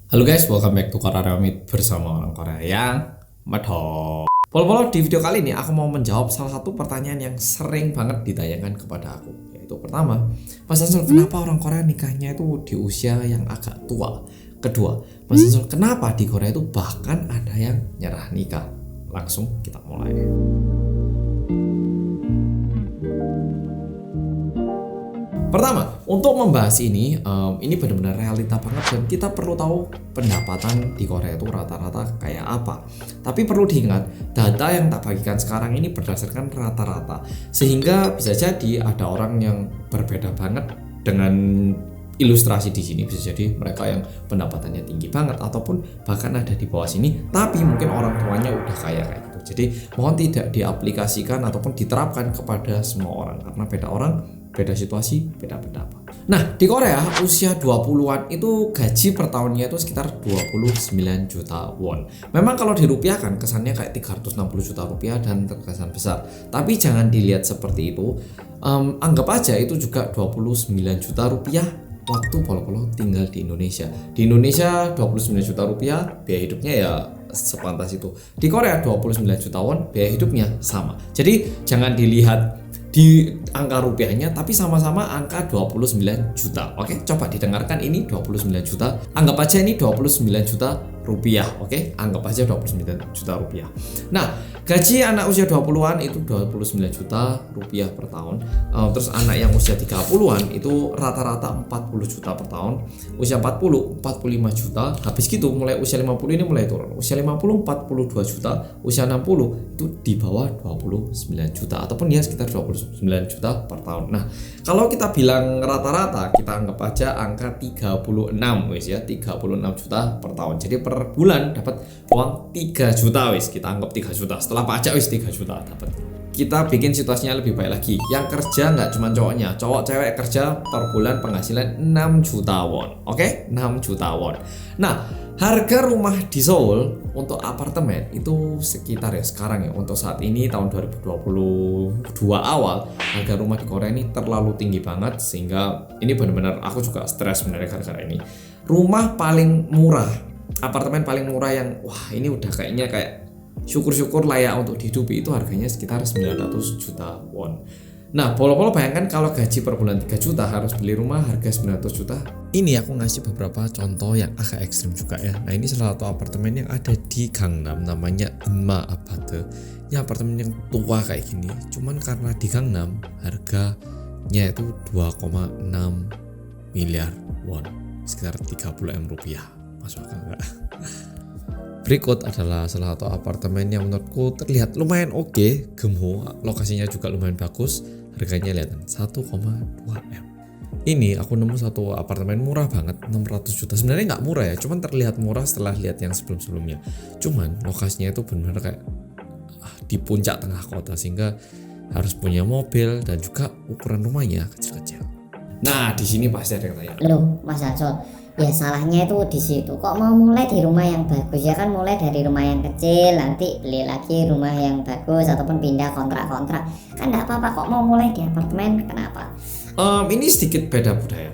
Halo guys, welcome back to Korea Remit bersama orang Korea yang medok. Polo-polo, di video kali ini aku mau menjawab salah satu pertanyaan yang sering banget ditanyakan kepada aku. Yaitu pertama, Mas Ansel, kenapa orang Korea nikahnya itu di usia yang agak tua? Kedua, Mas Ansel, kenapa di Korea itu bahkan ada yang nyerah nikah? Langsung kita mulai. Pertama, untuk membahas ini benar-benar realita banget dan kita perlu tahu pendapatan di Korea itu rata-rata kayak apa. Tapi perlu diingat, data yang tak bagikan sekarang ini berdasarkan rata-rata, sehingga bisa jadi ada orang yang berbeda banget dengan ilustrasi di sini. Bisa jadi mereka yang pendapatannya tinggi banget ataupun bahkan ada di bawah sini, tapi mungkin orang tuanya udah kaya kayak gitu. Jadi mohon tidak diaplikasikan ataupun diterapkan kepada semua orang karena beda orang, beda situasi, beda pendapat. Nah, di Korea usia 20-an itu gaji per tahunnya itu sekitar 29 juta won. Memang kalau dirupiahkan kesannya kayak 360 juta rupiah dan terkesan besar. Tapi jangan dilihat seperti itu. Anggap aja itu juga 29 juta rupiah waktu polo-polo tinggal di Indonesia. Di Indonesia 29 juta rupiah biaya hidupnya ya sepantas itu. Di Korea 29 juta won biaya hidupnya sama. Jadi jangan dilihat di angka rupiahnya tapi sama-sama angka 29 juta. Oke, coba didengarkan ini 29 juta. Anggap aja ini 29 juta rupiah. Oke, anggap aja 29 juta rupiah. Nah, gaji anak usia 20-an itu 29 juta rupiah per tahun. Terus anak yang usia 30-an itu rata-rata 40 juta per tahun. Usia 40, 45 juta. Habis gitu mulai usia 50 ini mulai turun. Usia 50, 42 juta. Usia 60 itu di bawah 29 juta ataupun ya sekitar 29 juta per tahun. Nah, kalau kita bilang rata-rata, kita anggap aja angka 36 wis ya, 36 juta per tahun. Jadi per bulan dapat uang 3 juta wis, kita anggap 3 juta. Setelah pajak wis 3 juta dapat. Kita bikin situasinya lebih baik lagi. Yang kerja nggak cuma cowoknya, cowok cewek kerja per bulan penghasilan 6 juta won. Oke, 6 juta won. Nah, harga rumah di Seoul untuk apartemen itu sekitar ya sekarang ya untuk saat ini tahun 2022 awal harga rumah di Korea ini terlalu tinggi banget sehingga ini benar-benar aku juga stres sebenarnya gara-gara ini. Rumah paling murah, apartemen paling murah yang wah ini udah kayaknya kayak syukur-syukur layak untuk dihidupi itu harganya sekitar 900 juta won. Nah, polo-polo bayangkan kalau gaji per bulan 3 juta harus beli rumah harga 900 juta. Ini aku ngasih beberapa contoh yang agak ekstrim juga ya. Nah, ini salah satu apartemen yang ada di Gangnam namanya Enma Aparte. Ini apartemen yang tua kayak gini. Cuman karena di Gangnam harganya itu 2,6 miliar won. Sekitar 30 M rupiah. Masuk akal enggak? Berikut adalah salah satu apartemen yang menurutku terlihat lumayan oke, gemuk, lokasinya juga lumayan bagus, harganya lihat 1,2 M. Ini aku nemu satu apartemen murah banget, 600 juta. Sebenarnya nggak murah ya, cuman terlihat murah setelah lihat yang sebelum-sebelumnya. Cuman lokasinya itu benar-benar kayak di puncak tengah kota sehingga harus punya mobil dan juga ukuran rumahnya kecil-kecil. Nah, di sini pasti ada yang tanya. Loh, Mas Ansol, ya salahnya itu di situ. Kok mau mulai di rumah yang bagus? Ya kan mulai dari rumah yang kecil, nanti beli lagi rumah yang bagus ataupun pindah kontrak-kontrak. Kan enggak apa-apa, kok mau mulai di apartemen, kenapa? Ini sedikit beda budaya.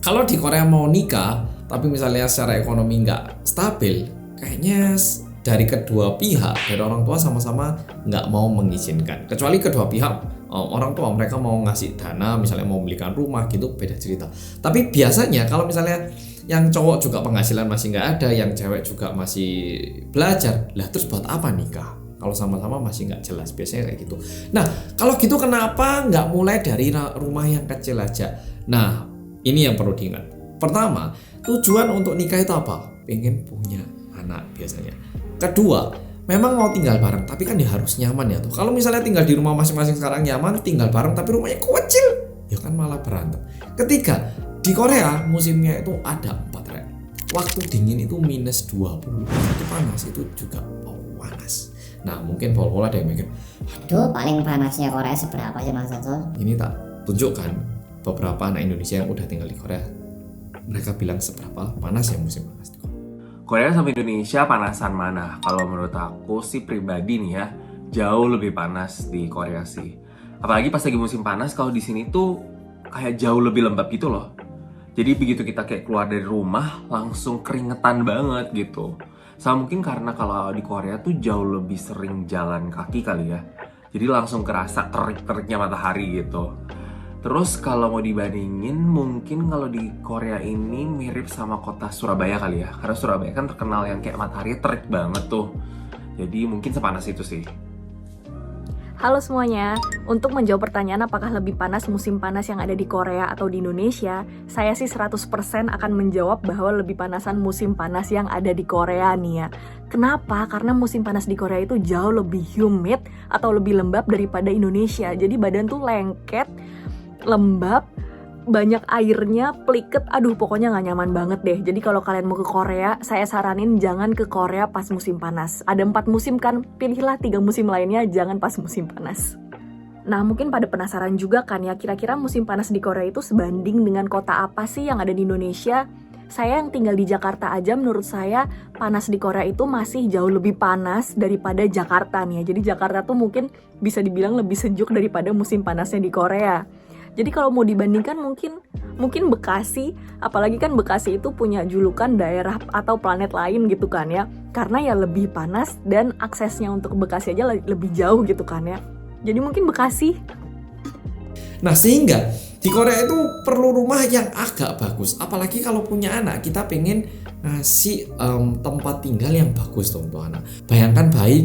Kalau di Korea mau nikah, tapi misalnya secara ekonomi nggak stabil, kayaknya dari kedua pihak, dari orang tua sama-sama nggak mau mengizinkan. Kecuali kedua pihak, orang tua mereka mau ngasih dana, misalnya mau belikan rumah gitu, beda cerita. Tapi biasanya kalau misalnya yang cowok juga penghasilan masih nggak ada, yang cewek juga masih belajar, lah terus buat apa nikah? Kalau sama-sama masih nggak jelas, biasanya kayak gitu. Nah, kalau gitu kenapa nggak mulai dari rumah yang kecil aja? Nah, ini yang perlu diingat. Pertama, tujuan untuk nikah itu apa? Pengen punya anak biasanya. Kedua, memang mau tinggal bareng, tapi kan ya harus nyaman ya tuh. Kalau misalnya tinggal di rumah masing-masing sekarang nyaman, tinggal bareng tapi rumahnya kecil, ya kan malah berantem. Ketiga, di Korea musimnya itu ada 4 rek. Waktu dingin itu minus 20, waktu panas itu juga panas. Nah, mungkin pola-pola ada yang mikir, Aduh, paling panasnya Korea seberapa sih Mas Ansol? ini tak tunjukkan beberapa anak Indonesia yang udah tinggal di Korea. Mereka bilang seberapa panas ya musim panas di Korea. Korea sama Indonesia panasan mana? Kalau menurut aku sih pribadi nih ya, jauh lebih panas di Korea sih. Apalagi pas lagi musim panas, kalau di sini tuh kayak jauh lebih lembab gitu loh. Jadi begitu kita kayak keluar dari rumah langsung keringetan banget gitu. Sama mungkin karena kalau di Korea tuh jauh lebih sering jalan kaki kali ya. Jadi langsung kerasa terik-teriknya matahari gitu. Terus kalau mau dibandingin mungkin kalau di Korea ini mirip sama kota Surabaya kali ya. Karena Surabaya kan terkenal yang kayak matahari terik banget tuh. Jadi mungkin sepanas itu sih. Halo semuanya, untuk menjawab pertanyaan apakah lebih panas musim panas yang ada di Korea atau di Indonesia, saya sih 100% akan menjawab bahwa lebih panasan musim panas yang ada di Korea nih ya. Kenapa? Karena musim panas di Korea itu jauh lebih humid atau lebih lembab daripada Indonesia. Jadi badan tuh lengket, lembab, banyak airnya, pliket, aduh pokoknya gak nyaman banget deh. Jadi kalau kalian mau ke Korea, saya saranin jangan ke Korea pas musim panas. Ada 4 musim kan, pilihlah 3 musim lainnya, jangan pas musim panas. Nah mungkin pada penasaran juga kan ya, kira-kira musim panas di Korea itu sebanding dengan kota apa sih yang ada di Indonesia? Saya yang tinggal di Jakarta aja, menurut saya panas di Korea itu masih jauh lebih panas daripada Jakarta nih ya. Jadi Jakarta tuh mungkin bisa dibilang lebih sejuk daripada musim panasnya di Korea. Jadi kalau mau dibandingkan mungkin Bekasi, apalagi kan Bekasi itu punya julukan daerah atau planet lain gitu kan ya. Karena ya lebih panas dan aksesnya untuk Bekasi aja lebih jauh gitu kan ya. Jadi mungkin Bekasi. Nah sehingga di Korea itu perlu rumah yang agak bagus. Apalagi kalau punya anak, kita pengen ngasih tempat tinggal yang bagus tuh untuk anak. Bayangkan bayi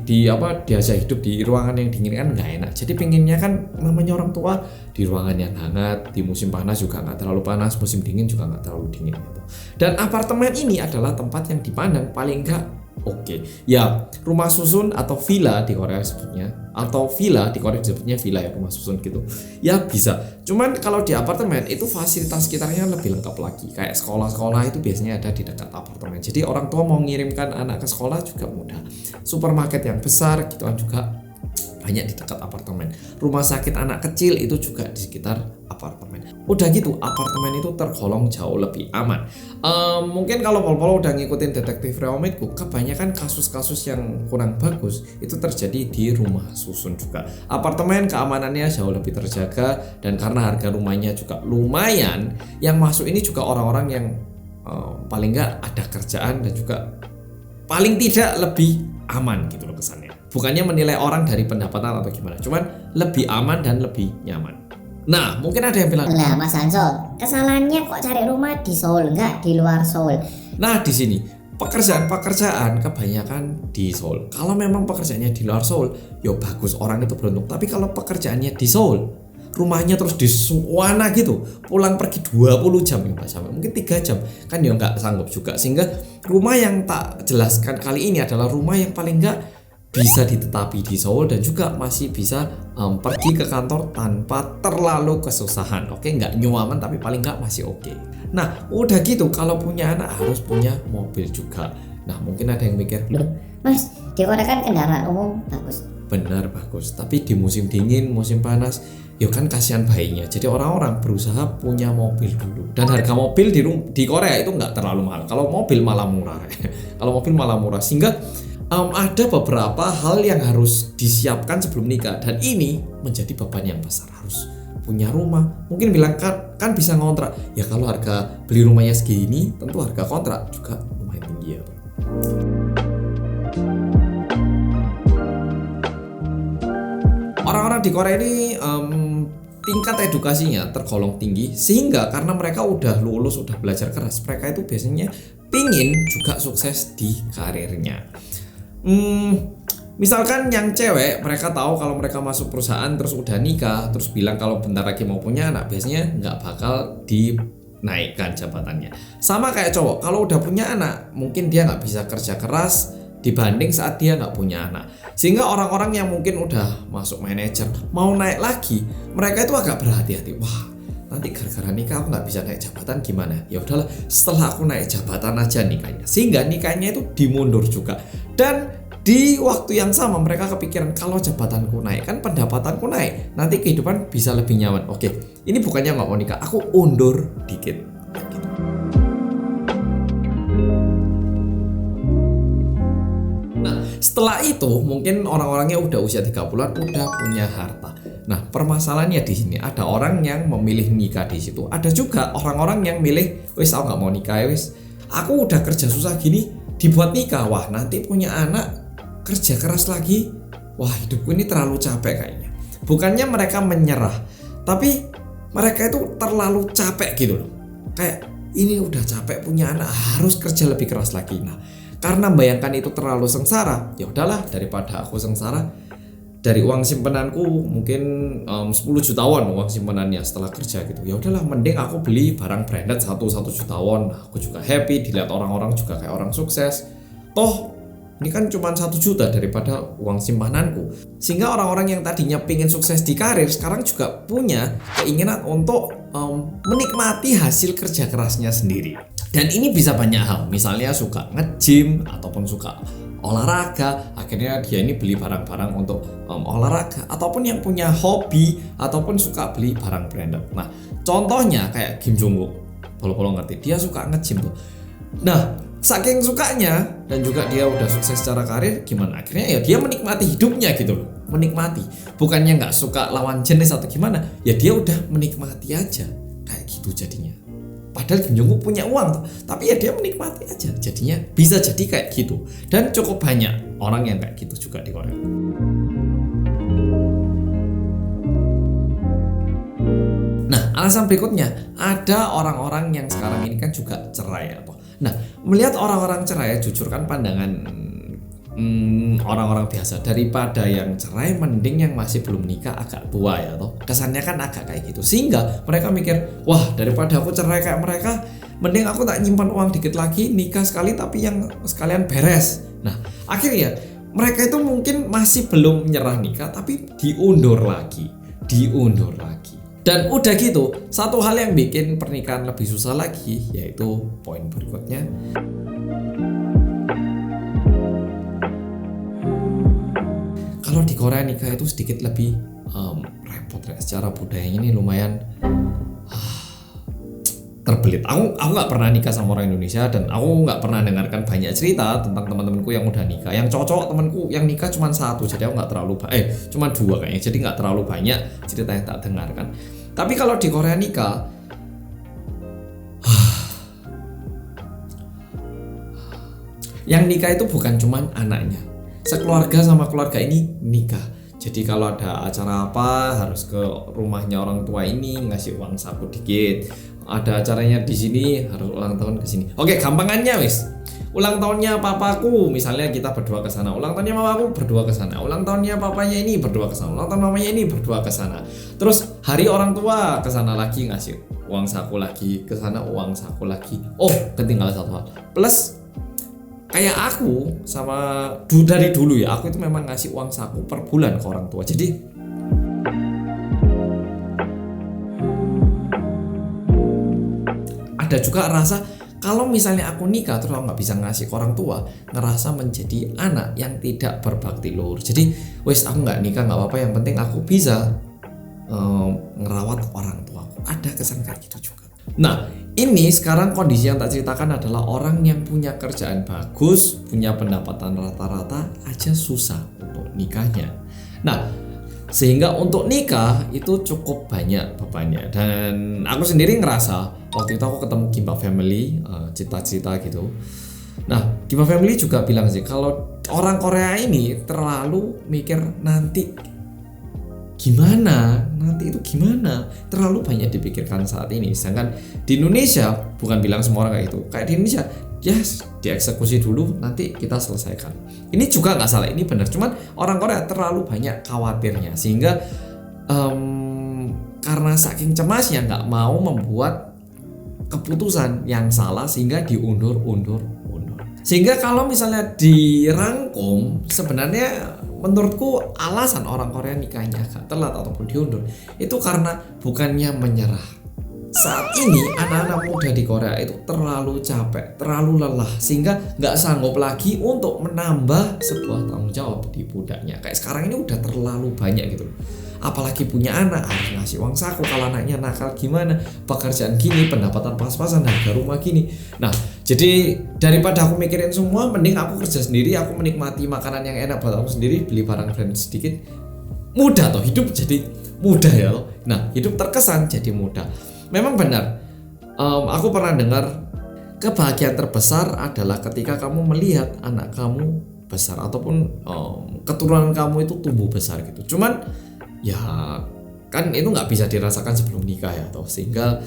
diajak hidup di ruangan yang dingin kan nggak enak. Jadi pengennya kan namanya orang tua di ruangan yang hangat, di musim panas juga nggak terlalu panas, musim dingin juga nggak terlalu dingin gitu. Dan apartemen ini adalah tempat yang dipandang paling nggak oke. Ya, rumah susun atau villa di Korea sebutnya, atau villa di Korea disebutnya villa ya, rumah susun gitu. Ya bisa. Cuman kalau di apartemen itu fasilitas sekitarnya lebih lengkap lagi. Kayak sekolah-sekolah itu biasanya ada di dekat apartemen. Jadi orang tua mau ngirimkan anak ke sekolah juga mudah. Supermarket yang besar gitu kan juga banyak di dekat apartemen. Rumah sakit anak kecil itu juga di sekitar apartemen. Udah gitu, apartemen itu tergolong jauh lebih aman. Mungkin kalau Pol-Pol udah ngikutin detektif Reomitku, kebanyakan kasus-kasus yang kurang bagus itu terjadi di rumah susun juga. Apartemen keamanannya jauh lebih terjaga, dan karena harga rumahnya juga lumayan, yang masuk ini juga orang-orang yang paling nggak ada kerjaan dan juga paling tidak lebih aman gitu loh kesannya. Bukannya menilai orang dari pendapatan atau gimana, cuman lebih aman dan lebih nyaman. Nah, mungkin ada yang bilang, Lah Mas Ansol, kesalahannya kok cari rumah di Seoul, enggak di luar Seoul. nah di sini pekerjaan kebanyakan di Seoul. Kalau memang pekerjaannya di luar Seoul, yo bagus, orang itu beruntung. Tapi kalau pekerjaannya di Seoul, rumahnya terus di Suwana gitu, pulang pergi 20 jam ya nggak sampai, mungkin 3 jam kan ya nggak sanggup juga. Sehingga rumah yang tak jelaskan kali ini adalah rumah yang paling nggak bisa ditetapi di Seoul dan juga masih bisa pergi ke kantor tanpa terlalu kesusahan. Oke, nggak nyuaman tapi paling nggak masih oke. Nah udah gitu, kalau punya anak harus punya mobil juga. Nah mungkin ada yang mikir, Loh, Mas, di Korea kan kendaraan umum bagus. benar bagus, tapi di musim dingin, musim panas, ya kan kasihan bayinya. Jadi orang-orang berusaha punya mobil dulu. Dan harga mobil di Korea itu nggak terlalu mahal. Kalau mobil malah murah. Kalau mobil malah murah, sehingga ada beberapa hal yang harus disiapkan sebelum nikah, dan ini menjadi beban yang besar. Harus punya rumah. Mungkin bilang kan bisa ngontrak. Ya kalau harga beli rumahnya segini, tentu harga kontrak juga lumayan tinggi ya. Orang-orang di Korea ini tingkat edukasinya tergolong tinggi, sehingga karena mereka udah lulus, udah belajar keras, mereka itu biasanya pingin juga sukses di karirnya. Misalkan yang cewek, mereka tahu kalau mereka masuk perusahaan terus udah nikah, terus bilang kalau bentar lagi mau punya anak, biasanya nggak bakal dinaikkan jabatannya. Sama kayak cowok, kalau udah punya anak, mungkin dia nggak bisa kerja keras dibanding saat dia nggak punya anak. Sehingga orang-orang yang mungkin udah masuk manajer mau naik lagi, mereka itu agak berhati-hati. Wah, nanti gara-gara nikah aku nggak bisa naik jabatan gimana? Ya udahlah, setelah aku naik jabatan aja nikahnya. Sehingga nikahnya itu dimundur juga. Dan di waktu yang sama mereka kepikiran, kalau jabatanku naik kan pendapatanku naik, nanti kehidupan bisa lebih nyaman. Oke, ini bukannya nggak mau nikah, aku undur dikit gitu. Nah setelah itu mungkin orang-orangnya udah usia 30-an, udah punya harta. Nah, permasalahannya di sini ada orang yang memilih nikah di situ. Ada juga orang-orang yang milih, wis aku nggak mau nikah, wis aku udah kerja susah gini, dibuat nikah. Wah, nanti punya anak kerja keras lagi. Wah, hidupku ini terlalu capek kayaknya. Bukannya mereka menyerah, tapi mereka itu terlalu capek gitu loh. Kayak ini udah capek punya anak, harus kerja lebih keras lagi. Nah, karena bayangkan itu terlalu sengsara, ya udahlah daripada aku sengsara. Dari uang simpenanku mungkin 10 jutawan uang simpenannya setelah kerja gitu. Ya udahlah mending aku beli barang branded 1 jutawan. Nah, aku juga happy dilihat orang-orang juga kayak orang sukses. Toh ini kan cuma 1 juta daripada uang simpananku. Sehingga orang-orang yang tadinya pengen sukses di karir sekarang juga punya keinginan untuk menikmati hasil kerja kerasnya sendiri. Dan ini bisa banyak hal. Misalnya suka nge-gym ataupun suka olahraga, akhirnya dia ini beli barang-barang untuk olahraga, ataupun yang punya hobi ataupun suka beli barang branded. Nah, contohnya kayak Kim Jong Wook, polo-polo ngerti, dia suka nge-gym tuh. Nah, saking sukanya dan juga dia udah sukses secara karir, gimana akhirnya ya dia menikmati hidupnya gitu loh, menikmati. Bukannya nggak suka lawan jenis atau gimana, ya dia udah menikmati aja kayak gitu jadinya. Padahal Kim Jong Wook punya uang tuh, tapi ya dia menikmati aja. Jadinya bisa jadi kayak gitu. Dan cukup banyak orang yang kayak gitu juga di Korea. Nah, alasan berikutnya, ada orang-orang yang sekarang ini kan juga cerai ya toh. Nah, melihat orang-orang cerai, jujur kan pandangan orang-orang biasa, daripada yang cerai mending yang masih belum nikah agak tua ya toh. Kesannya kan agak kayak gitu. Sehingga mereka mikir, wah daripada aku cerai kayak mereka, mending aku tak nyimpan uang dikit lagi, nikah sekali tapi yang sekalian beres. Nah, akhirnya mereka itu mungkin masih belum nyerah nikah tapi diundur lagi. Dan udah gitu, satu hal yang bikin pernikahan lebih susah lagi yaitu poin berikutnya. Kalau di Korea nikah itu sedikit lebih repot ya. Secara budayanya ini lumayan terbelit. Aku nggak pernah nikah sama orang Indonesia dan aku nggak pernah dengarkan banyak cerita tentang teman-temanku yang udah nikah. Yang cocok temanku yang nikah cuma 1, jadi aku nggak terlalu cuma 2 kayaknya. Jadi nggak terlalu banyak cerita yang tak dengarkan. Tapi kalau di Korea nikah, yang nikah itu bukan cuma anaknya. Sekeluarga sama keluarga ini nikah. Jadi kalau ada acara apa harus ke rumahnya orang tua ini ngasih uang saku dikit. Ada acaranya di sini harus ulang tahun ke sini. Oke, gampangannya wis. Ulang tahunnya papaku, misalnya kita berdua ke sana. Ulang tahunnya mamaku berdua ke sana. Ulang tahunnya papanya ini berdua ke sana. Ulang tahun mamanya ini berdua ke sana. Terus hari orang tua ke sana lagi ngasih uang saku lagi, ke sana uang saku lagi. Oh, ketinggalan satu hal. Plus kayak aku sama dari dulu ya, aku itu memang ngasih uang saku per bulan ke orang tua. Jadi ada juga rasa kalau misalnya aku nikah terus aku nggak bisa ngasih ke orang tua, ngerasa menjadi anak yang tidak berbakti luhur. Jadi wes aku nggak nikah nggak apa-apa, yang penting aku bisa ngerawat orang tuaku. Ada kesan kayak gitu juga. Nah, ini sekarang kondisi yang tak ceritakan adalah orang yang punya kerjaan bagus, punya pendapatan rata-rata aja susah untuk nikahnya. Nah, sehingga untuk nikah itu cukup banyak bebannya. Dan aku sendiri ngerasa waktu itu aku ketemu Kimba Family, cerita-cerita gitu. Nah, Kimba Family juga bilang sih kalau orang Korea ini terlalu mikir nanti gimana, terlalu banyak dipikirkan saat ini. Sedangkan di Indonesia, bukan bilang semua orang kayak gitu, kayak di Indonesia dieksekusi dulu, nanti kita selesaikan. Ini juga nggak salah, ini benar, cuman orang Korea terlalu banyak khawatirnya, sehingga karena saking cemasnya nggak mau membuat keputusan yang salah, sehingga diundur. Sehingga kalau misalnya dirangkum, sebenarnya menurutku alasan orang Korea nikahnya agak telat ataupun diundur itu karena bukannya menyerah. Saat ini anak-anak muda di Korea itu terlalu capek, terlalu lelah, sehingga nggak sanggup lagi untuk menambah sebuah tanggung jawab di pundaknya. Kayak sekarang ini udah terlalu banyak gitu. Apalagi punya anak, harus ngasih uang saku, kalau anaknya nakal gimana, pekerjaan gini, pendapatan pas-pasan, harga rumah gini. Nah, jadi daripada aku mikirin semua, mending aku kerja sendiri, aku menikmati makanan yang enak buat aku sendiri, beli barang brand sedikit. Mudah toh hidup, jadi mudah ya loh. Nah, hidup terkesan jadi mudah. Memang benar. Aku pernah dengar kebahagiaan terbesar adalah ketika kamu melihat anak kamu besar ataupun keturunan kamu itu tumbuh besar gitu. Cuman ya kan itu nggak bisa dirasakan sebelum nikah ya toh, sehingga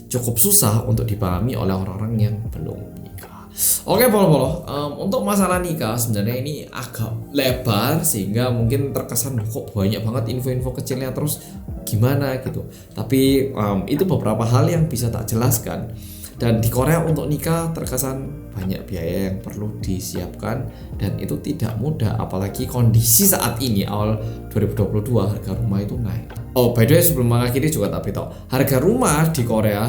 cukup susah untuk dipahami oleh orang-orang yang belum nikah. Oke polo-polo, untuk masalah nikah sebenarnya ini agak lebar sehingga mungkin terkesan kok banyak banget info-info kecilnya terus gimana gitu. Tapi itu beberapa hal yang bisa tak jelaskan. Dan di Korea untuk nikah terkesan banyak biaya yang perlu disiapkan dan itu tidak mudah, apalagi kondisi saat ini awal 2022 harga rumah itu naik. Oh by the way, sebelum mengakhiri juga tak beritahu, harga rumah di Korea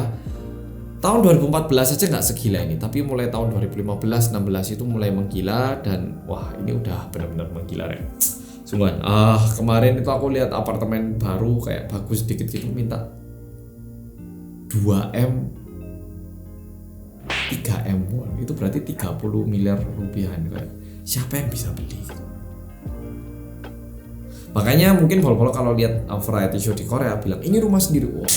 tahun 2014 saja nggak segila ini, tapi mulai tahun 2015-16 itu mulai menggila dan wah ini udah benar-benar menggila ya. Sungguhan, kemarin itu aku lihat apartemen baru kayak bagus dikit gitu minta 2M 3M itu berarti 30 miliar rupiah kayak siapa yang bisa beli gitu. Makanya mungkin polo-polo kalau lihat variety show di Korea bilang ini rumah sendiri, wah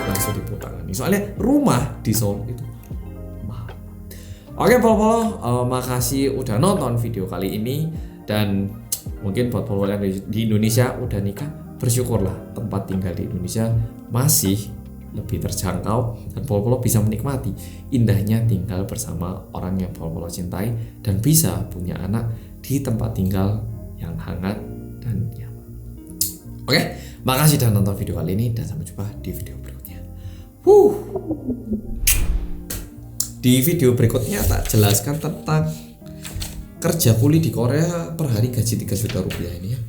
langsung diputar nih. Soalnya rumah di Seoul itu mahal. Oke polo-polo, makasih udah nonton video kali ini dan mungkin buat polo-polo yang di Indonesia udah nikah, bersyukurlah tempat tinggal di Indonesia masih lebih terjangkau dan polo-polo bisa menikmati indahnya tinggal bersama orang yang polo-polo cintai dan bisa punya anak di tempat tinggal yang hangat dan nyaman. Oke, makasih sudah nonton video kali ini dan sampai jumpa di video berikutnya. Di video berikutnya tak jelaskan tentang kerja kuli di Korea per hari gaji 3 juta rupiah ini ya.